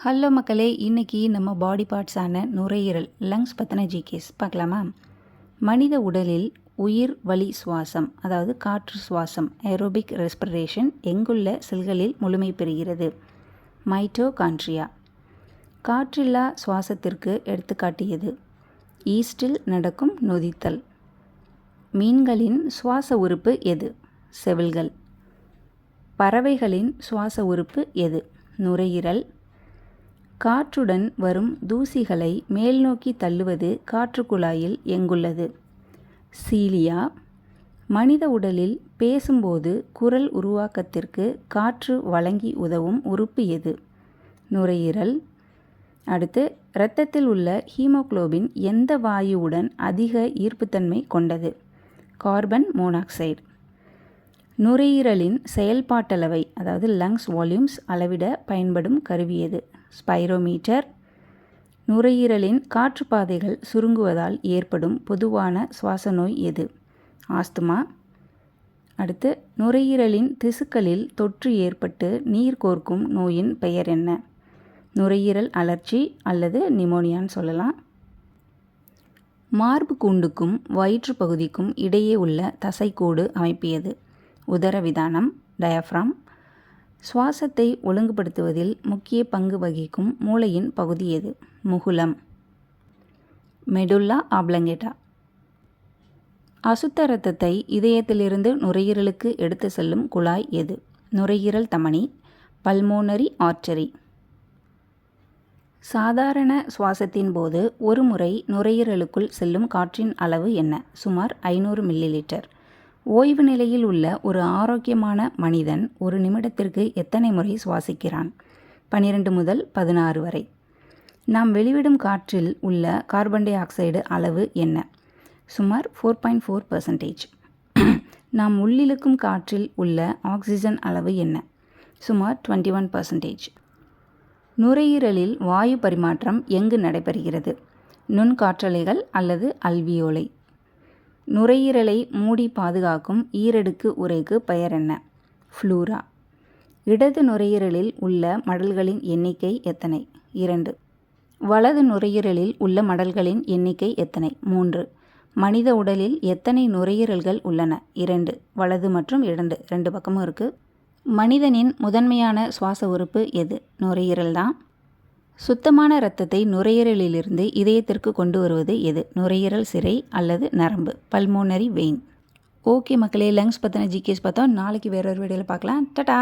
Hello மக்களே, இன்றைக்கி நம்ம பாடி பார்ட்ஸான நுரையீரல் லங்ஸ் பற்றின ஜிகேஸ் பார்க்கலாமா? மனித உடலில் உயிர் வழி சுவாசம், அதாவது காற்று சுவாசம், ஏரோபிக் ரெஸ்பிரேஷன் எங்குள்ள செல்களில் முழுமை பெறுகிறது? மைட்டோகாண்ட்ரியா. காற்றில்லா சுவாசத்திற்கு எடுத்துக்காட்டியது ஈஸ்டில் நடக்கும் நொதித்தல். மீன்களின் சுவாச உறுப்பு எது? செவில்கள். பறவைகளின் சுவாச உறுப்பு எது? நுரையீரல். காற்றுடன் வரும் தூசிகளை மேல்நோக்கி தள்ளுவது காற்று குழாயில் எங்குள்ளது? சீலியா. மனித உடலில் பேசும்போது குரல் உருவாக்கத்திற்கு காற்று வழங்கி உதவும் உறுப்பு எது? நுரையீரல். அடுத்து, இரத்தத்தில் உள்ள ஹீமோகுளோபின் எந்த வாயுவுடன் அதிக ஈர்ப்புத்தன்மை கொண்டது? Carbon monoxide. நுரையீரலின் செயல்பாட்டளவை, அதாவது லங்ஸ் வால்யூம்ஸ் அளவிட பயன்படும் கருவி எது? ஸ்பைரோமீட்டர். நுரையீரலின் காற்றுப்பாதைகள் சுருங்குவதால் ஏற்படும் பொதுவான சுவாச நோய் எது? ஆஸ்துமா. அடுத்து, நுரையீரலின் திசுக்களில் தொற்று ஏற்பட்டு நீர் கோர்க்கும் நோயின் பெயர் என்ன? நுரையீரல் அழற்சி அல்லது நிமோனியான்னு சொல்லலாம். மார்பு கூண்டுக்கும் வயிற்று பகுதிக்கும் இடையே உள்ள தசைக்கூடு அமைப்பு எது? உதரவிதானம், டயப்ராம். சுவாசத்தை ஒழுங்குபடுத்துவதில் முக்கிய பங்கு வகிக்கும் மூளையின் பகுதி எது? முகுளம், மெடுல்லா ஆப்ளங்கேட்டா. அசுத்த இரத்தத்தை இதயத்திலிருந்து நுரையீரலுக்கு எடுத்து செல்லும் குழாய் எது? நுரையீரல் தமனி, பல்மோனரி ஆர்டரி. சாதாரண சுவாசத்தின் போது ஒரு முறை நுரையீரலுக்குள் செல்லும் காற்றின் அளவு என்ன? சுமார் 500 மில்லிலிட்டர். ஓய்வு நிலையில் உள்ள ஒரு ஆரோக்கியமான மனிதன் ஒரு நிமிடத்திற்கு எத்தனை முறை சுவாசிக்கிறான்? 12 முதல் 16 வரை. நாம் வெளிவிடும் காற்றில் உள்ள கார்பன் டை ஆக்சைடு அளவு என்ன? சுமார் 4.4%. நாம் உள்ளிழுக்கும் காற்றில் உள்ள ஆக்சிஜன் அளவு என்ன? சுமார் 21%. நுரையீரலில் வாயு பரிமாற்றம் எங்கு நடைபெறுகிறது? நுண்காற்றலைகள் அல்லது அல்வியோலை. நுரையீரலை மூடி பாதுகாக்கும் ஈரடுக்கு உறைக்கு பெயர் என்ன? ஃப்ளூரா. இடது நுரையீரலில் உள்ள மடல்களின் எண்ணிக்கை எத்தனை? 2. வலது நுரையீரலில் உள்ள மடல்களின் எண்ணிக்கை எத்தனை? 3. மனித உடலில் எத்தனை நுரையீரல்கள் உள்ளன? 2. வலது மற்றும் இடது 2 பக்கமும் இருக்குது. மனிதனின் முதன்மையான சுவாச உறுப்பு எது? நுரையீரல் தான். சுத்தமான இரத்தத்தை நுரையீரலிலிருந்து இதயத்திற்கு கொண்டு வருவது எது? நுரையீரல் சிரை அல்லது நரம்பு, பல்மோனரி வெயின். ஓகே மக்களே, லங்ஸ் பற்றின ஜிகேஸ் பார்த்தோம். நாளைக்கு வேறொரு வீடியோவில் பார்க்கலாம். டடா.